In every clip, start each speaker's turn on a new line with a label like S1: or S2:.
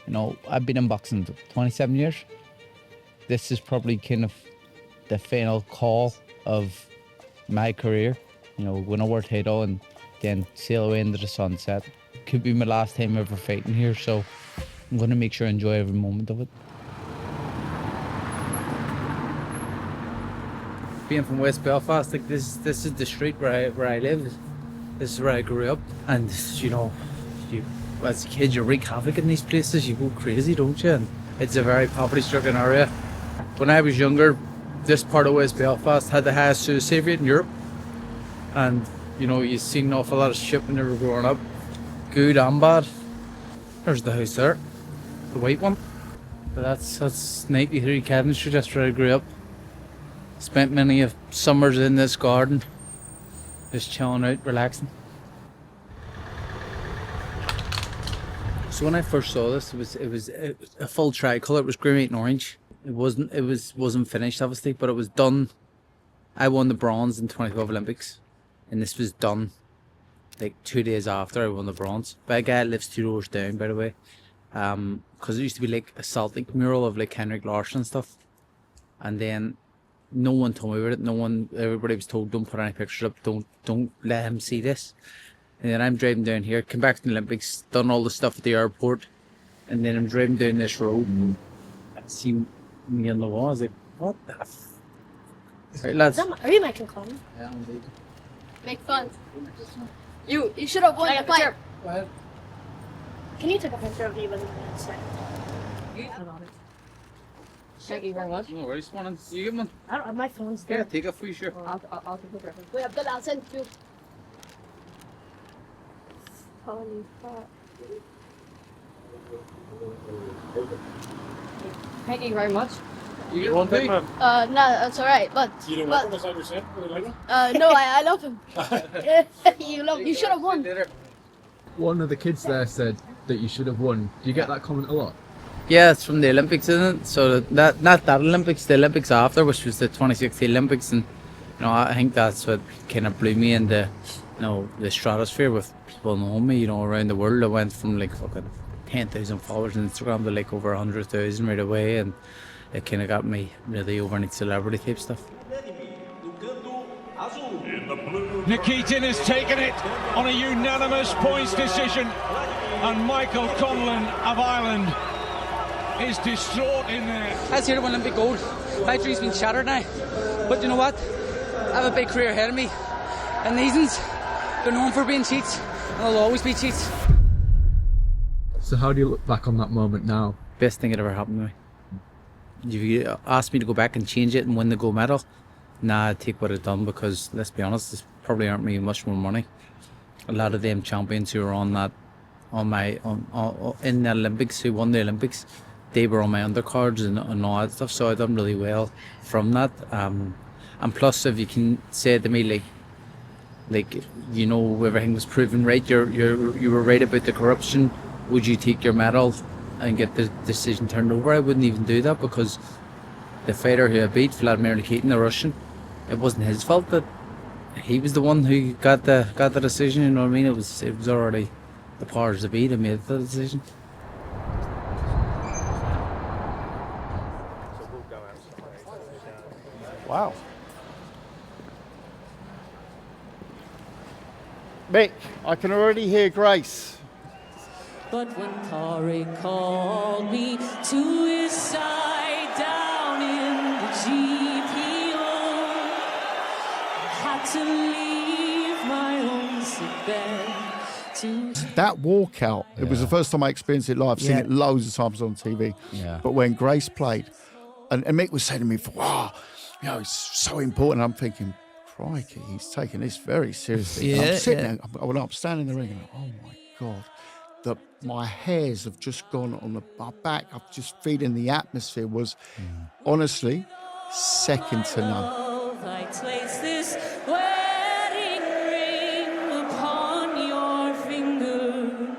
S1: You know, I've been in boxing 27 years. This is probably kind of the final call of my career. You know, win a world title and then sail away into the sunset. Could be my last time ever fighting here, so I'm going to make sure I enjoy every moment of it. Being from West Belfast, like this is the street where I live. This is where I grew up, and you know, as a kid you wreak havoc in these places. You go crazy, don't you? And it's a very poverty-stricken area. When I was younger, this part of West Belfast had the highest suicide rate in Europe, and you know, you've seen an awful lot of shit when you were growing up, good and bad. There's the house there, the white one. But that's 93 Kevin Street. That's where I grew up. Spent many of summers in this garden, just chilling out, relaxing. So when I first saw this, it was a full tricolour. It was green, white, and orange. It wasn't finished, obviously, but it was done. I won the bronze in 2012 Olympics, and this was done like 2 days after I won the bronze by a guy that lives 2 doors down, by the way. Because it used to be like a Celtic mural of like Henrik Larsson and stuff, and then no one told me about it. Everybody was told, don't put any pictures up, don't let him see this. And then I'm driving down here, come back to the Olympics, done all the stuff at the airport, and then I'm driving down this road and I see me on the wall. I was like, what the f... Right, lads.
S2: Are you making Conlan?
S1: Yeah, indeed.
S2: Make fun. You should have won the fight.
S1: Go ahead.
S2: Can you take a picture of me with me? Thank you very much.
S1: No worries, man. You give one.
S2: I don't have my phone's
S1: Yeah,
S2: there.
S1: take it for you, sure.
S2: I'll take a picture. Wait, Abdullah, I'll send it to you. Holy fuck. Thank you very much.
S1: You get one thing?
S2: No, that's alright, but...
S3: You don't like him, as I was saying? Really like him?
S2: No, I love him. You should have won.
S4: One of the kids there said that you should have won. Do you get that comment a lot?
S1: Yeah, it's from the Olympics, isn't it? So that not that Olympics, the Olympics after, which was the 2016 Olympics, and you know, I think that's what kind of blew me into, you know, the stratosphere with people knowing me, you know, around the world. I went from like fucking 10,000 followers on Instagram to like over 100,000 right away, and it kind of got me really over into celebrity type stuff.
S5: Nikitin has taken it on a unanimous points decision, and Michael Conlan of Ireland is distraught in there.
S6: That's here to win Olympic gold. My dream's been shattered now. But you know what? I have a big career ahead of me. And these ones, they're known for being cheats, and they'll always be cheats.
S4: So how do you look back on that moment now?
S1: Best thing that ever happened to me. If you asked me to go back and change it and win the gold medal, nah, I'd take what I'd done, because let's be honest, this probably earned me much more money. A lot of them champions who were in the Olympics, who won the Olympics, they were on my undercards and all that stuff, so I done really well from that. And plus, if you can say to me like you know, everything was proven right, you were right about the corruption, would you take your medal and get the decision turned over? I wouldn't even do that, because the fighter who I beat, Vladimir Nikitin, the Russian, it wasn't his fault that he was the one who got the decision. You know what I mean? It was already the powers that be that made the decision.
S3: Wow. Mick, I can already hear Grace.
S7: But when Corey called me to his side down in the GPO, I had to leave my own sick bed to...
S3: That walkout, it was the first time I experienced it live. I've seen it loads of times on TV.
S1: Yeah.
S3: But when Grace played, and Mick was saying to me, wow, you know, it's so important. I'm thinking, crikey, he's taking this very seriously. And I'm sitting there, I'm standing in the ring and oh my God. My hairs have just gone on my back. I'm just feeling the atmosphere was honestly second to none.
S7: I place this wedding ring upon your finger.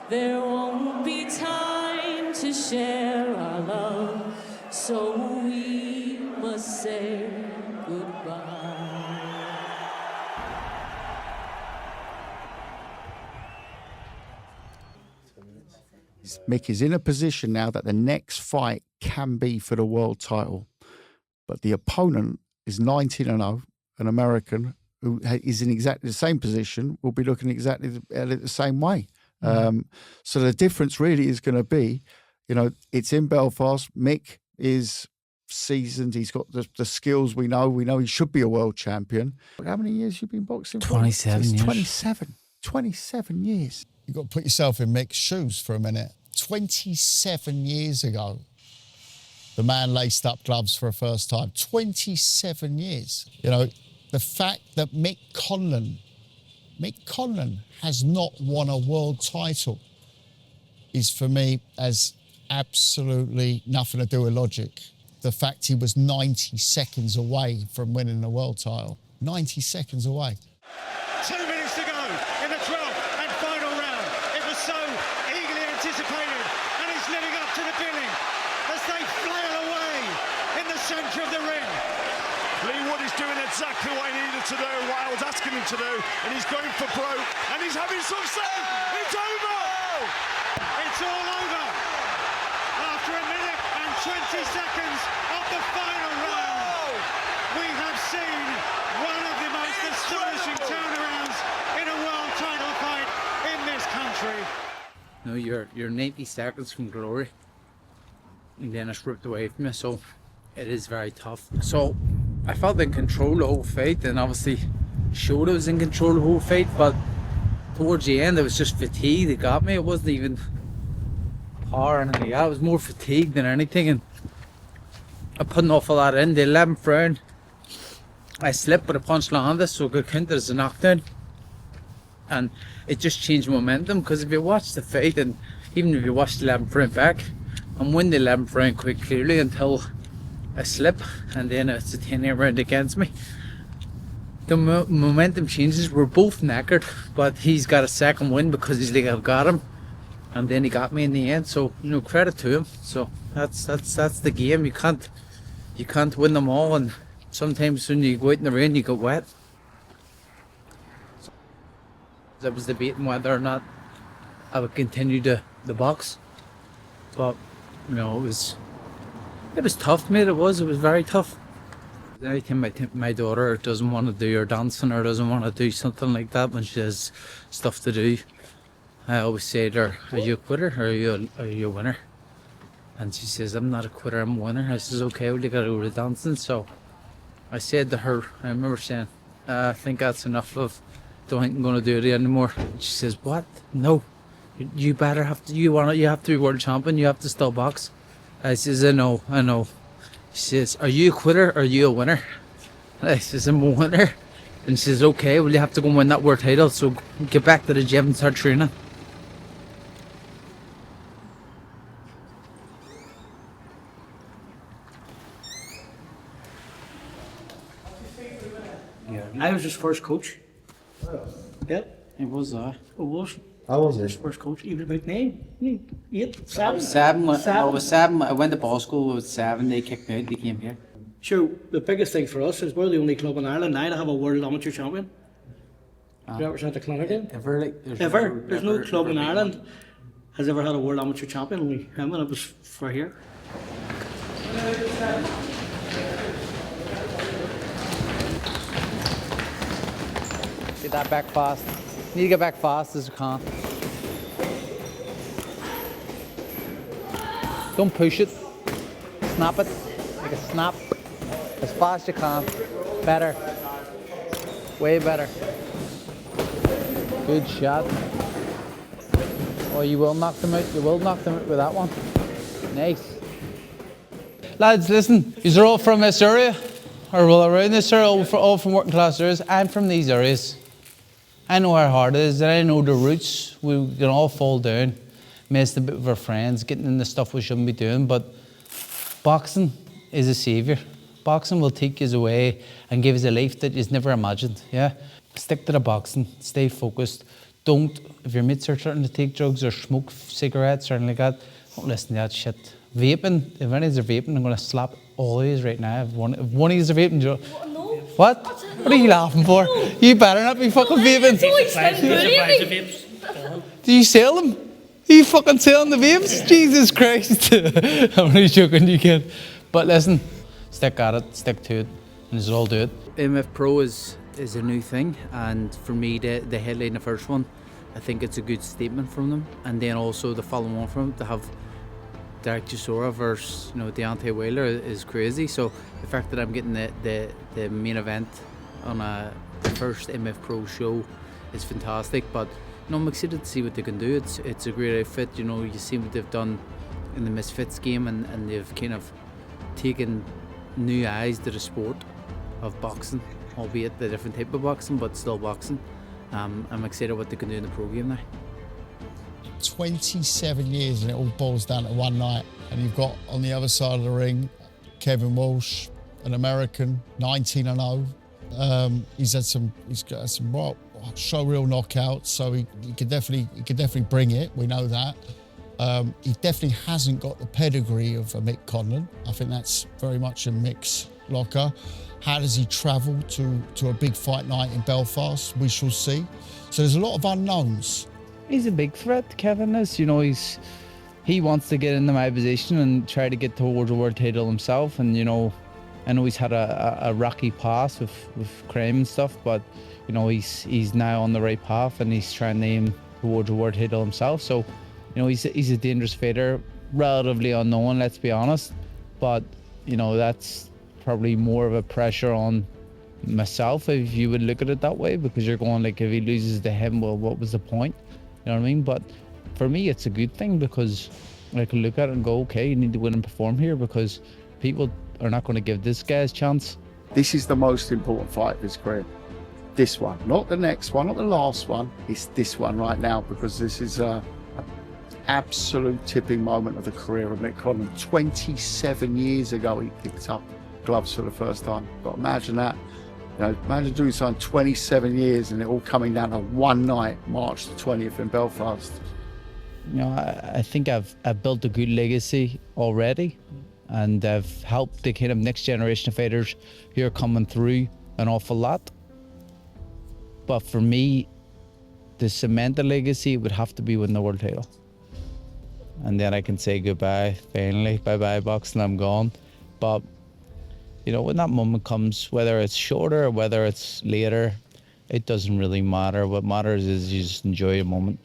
S7: There won't be time to share our love, so we must say goodbye.
S3: Mick is in a position now that the next fight can be for the world title. But the opponent is 19-0, an American who is in exactly the same position, will be looking exactly at it the same way. So the difference really is going to be, you know, it's in Belfast. Mick is seasoned. He's got the skills we know. We know he should be a world champion. How many years have you been boxing for?
S1: 27 years.
S3: 27 years. You've got to put yourself in Mick's shoes for a minute. 27 years ago, the man laced up gloves for a first time. 27 years. You know, the fact that Mick Conlan has not won a world title is, for me, as absolutely nothing to do with logic. The fact he was 90 seconds away from winning the world title. 90 seconds away.
S5: 2 minutes to go in the 12th and final round. It was so eagerly anticipated, and it's living up to the billing as they flail away in the centre of the ring.
S8: Lee Wood is doing exactly what he needed to do, what I was asking him to do, and he's going for broke, and he's having success. It's over!
S5: It's all over after a minute and 20 seconds of the final round. We have seen one of the most astonishing turnarounds in a world title fight in this country.
S1: No, you're 90 seconds from glory, and then it's ripped away from you. So it is very tough. So I felt in control the whole fight, and obviously showed I was in control the whole fight. But towards the end, it was just fatigue that got me. It wasn't even power or anything. I was more fatigued than anything, and I put an awful lot in. The 11th round, I slipped, but a punch landed, so I got counted as a knockdown. And it just changed momentum, because if you watch the fight, and even if you watch the 11th round back, I'm winning the 11th round quite clearly until I slip, and then it's a 10th round against me. The momentum changes. We're both knackered, but he's got a second win because he's like, I've got him, and then he got me in the end. So, you know, credit to him. So that's the game. You can't win them all, and sometimes when you go out in the rain, you get wet. I was debating whether or not I would continue the box, but you know, it was tough, mate. It was very tough. Every time my daughter doesn't want to do her dancing or doesn't want to do something like that when she has stuff to do, I always say to her, "Are you a quitter or are you a winner?" And she says, "I'm not a quitter, I'm a winner." I says, "Okay, well, you gotta go to dancing." So I said to her, I remember saying, "I think that's enough of. Don't think I'm going to do it anymore." She says, "What? No, you better have to. You have to be world champion. You have to still box." I says, I know. She says, "Are you a quitter or are you a winner?" I says, "I'm a winner." And she says, "Okay, well, you have to go and win that world title. So get back to the gym and start training."
S9: Yeah, I was his first coach. Yep.
S1: It was
S9: Walsh.
S4: How was
S9: His
S4: it?
S9: first coach. He was about 9, 8, 7.
S1: Seven. I was 7. I went to ball school. I was 7. They kicked me out. They came here.
S9: Sure, the biggest thing for us is we're the only club in Ireland now to have a world amateur champion. Do you represent the Conlan? Ever. There's no club in Ireland has ever had a world amateur champion, only him, and it was for here.
S1: Get that back fast. You need to get back fast as you can. Don't push it. Snap it. Like a snap. As fast as you can. Better. Way better. Good shot. Oh, you will knock them out. You will knock them out with that one. Nice. Lads, listen. These are all from this area. Or well, around this area. All from working class areas. I'm from these areas. I know how hard it is, and I know the roots. We can all fall down, mess a bit with our friends, getting into stuff we shouldn't be doing, but boxing is a saviour. Boxing will take you away and give us a life that you've never imagined, yeah? Stick to the boxing, stay focused. Don't, if your mates are starting to take drugs or smoke cigarettes or anything like that, don't listen to that shit. Vaping, if any of you are vaping, I'm going to slap all of you right now. If one of you are vaping,
S2: No.
S1: what? What are you laughing for? You better not be fucking vaping.
S2: It's always been bullying me.
S1: Do you sell them? Are you fucking selling the babes? Jesus Christ. I'm only joking, you kid. But listen, stick at it, stick to it, and just all do it. MF Pro is a new thing, and for me, the headline, the first one, I think it's a good statement from them. And then also the following one from them, to have Derek Chisora versus Deontay Wilder is crazy. So the fact that I'm getting the main event on the first MF Pro show is fantastic. But I'm excited to see what they can do. It's a great outfit. You see what they've done in the Misfits game, and they've kind of taken new eyes to the sport of boxing, albeit the different type of boxing, but still boxing. I'm excited what they can do in the pro game now.
S3: 27 years and it all boils down to one night. And you've got on the other side of the ring, Kevin Walsh, an American, 19-0. He's got some show real knockouts, so he could definitely bring it. We know that. He definitely hasn't got the pedigree of a Mick Conlan. I think that's very much in Mick's locker. How does he travel to a big fight night in Belfast? We shall see. So there's a lot of unknowns.
S1: He's a big threat, Kevin is. He wants to get into my position and try to get towards a world title himself. And I know he's had a rocky past with crime and stuff, but he's now on the right path and he's trying to aim towards a world title himself. So he's a dangerous fighter, relatively unknown, let's be honest. But that's probably more of a pressure on myself, if you would look at it that way, because you're going like, if he loses to him, well, what was the point? You know what I mean? But for me, it's a good thing, because I can look at it and go, okay, you need to win and perform here, because people are not going to give this guy a chance.
S3: This is the most important fight of his career. This one, not the next one, not the last one. It's this one right now, because this is an absolute tipping moment of the career of Mick Conlan. 27 years ago, he picked up gloves for the first time. But imagine that. Imagine doing something 27 years and it all coming down to one night, March the 20th in Belfast.
S1: I think I've built a good legacy already, and I've helped the kind of next generation of fighters who are coming through an awful lot. But for me, to cement the legacy would have to be win the world title. And then I can say goodbye, finally, bye-bye boxing, I'm gone. But when that moment comes, whether it's shorter or whether it's later, it doesn't really matter. What matters is you just enjoy the moment.